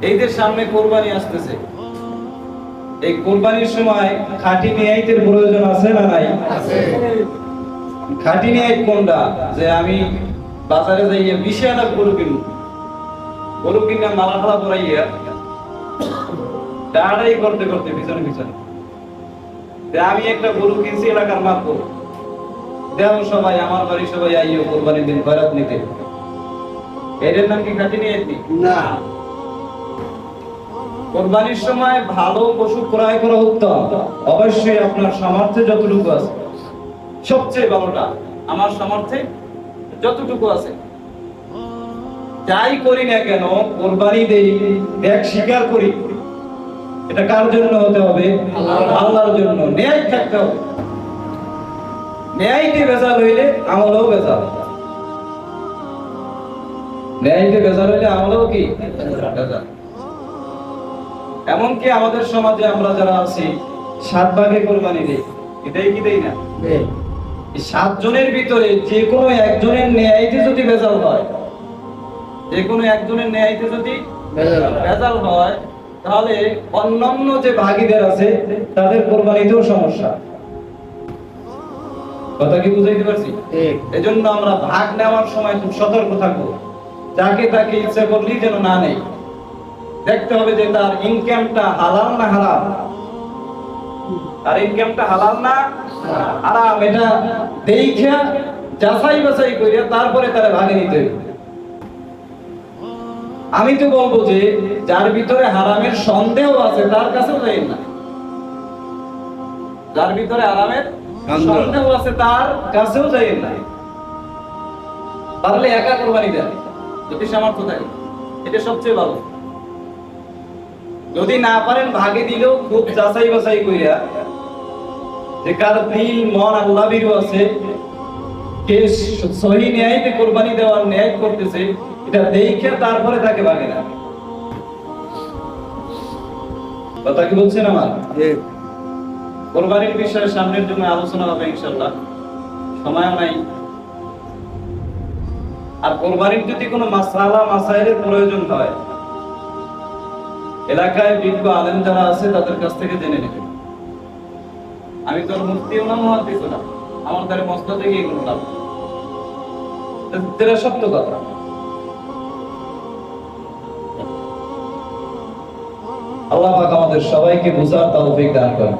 এই যে সামনে কোরবানি আসতেছে, এই কোরবানির সময় খাঁটি নিয়াইতের প্রয়োজন আছে না নাই? আছে। খাঁটি নিয়াইত কোনটা? যে আমি বাজারে যাইয়ে 20,000 গরু কিনবো, গরু কিনে মালা ফালা পরাইয়া দাঁড়াই করতে করতে পিছনে পিছনে আমি একটা গরু কিনছি এলাকার মাত্র দেহ সবাই, আমার বাড়ি সবাই আইও কোরবানির দিন খয়রাত নিতে, এর নাম কি খাঁটি নিয়াইত? না। কোরবানির সময় ভালো পশু ক্রয় করা উত্তম। অবশ্যই আপনার সামর্থ্যে যতটুকু আছে, সবচেয়ে ভালোটা আমার সামর্থ্যে যতটুকু আছে যাই করি না কেন, কোরবানি দেই, দেখ স্বীকার করি, এটা কার জন্য হতে হবে? আল্লাহর জন্য। ন্যায় থাকতে হবে। ন্যায়টি ভেজাল হইলে আমলও ভেজাল, ন্যায়টি ভেজাল হইলে আমলও কি ভেজাল। এমনকি আমাদের সমাজে আমরা যারা আছি 7 ভাগে কোরবানি দেই, এটাই কি দেই না? এই 7 জনের ভিতরে যে কোনো একজনের ন্যায়তে যদি ভেজাল হয়, যে কোনো একজনের ন্যায়তে যদি ভেজাল হয়, তাহলে অন্যান্য যে ভাগীদার আছে তাদের কোরবানিতেও সমস্যা। কথা কি বুঝাইতে পারছি? এজন্য আমরা ভাগ নেওয়ার সময় খুব সতর্ক থাকবো। যাকে তাকে ইচ্ছা করলেই যেন না নেই, দেখতে হবে যে তার ইনকামটা হালাল না হারাম, তার ইনকামটা হালাল না হারাম, এটা দেখে যাচাই বাছাই করে তারপরে তারা ভাগে নিতে হবে। আমি তো বলবো যে যার ভিতরে হারামের সন্দেহ আছে তার কাছেও যাই না, যার ভিতরে হারামের সন্দেহ আছে তার কাছেও যাই না। পারলে একা কোরবানি দেন যদি সামর্থ্য থাকে, এটা সবচেয়ে ভালো। যদি না পারেন ভাগে দিলেও খুব যাচাই বাছাই কইরা, যে কার দিল মন আল্লাহ ভীরু আছে, কে সহি ন্যায়তে কোরবানি দেওয়ার ন্যায় করতেছে, এটা দেখে তারপরে তাকে ভাগে না। কথা কি বলছেন আমার? কোরবানির বিষয়ে সামনের জন্য আলোচনা হবে ইনশাআল্লাহ, সময়ও নাই। আর কোরবানির যদি কোনো মাসআলা মাসাইলের প্রয়োজন হয়, এলাকায় বিজ্ঞ আলেম যারা আছে তাদের কাছ থেকে জেনে নেবেন। আমি তো মুফতিও না, মুহাদ্দিসও না, আমার দ্বারা মসনদে গিয়ে কোনো লাভ নেই। এটা সত্য কথা। আল্লাহ পাক আমাদের সবাইকে বুঝার তৌফিক দান করেন।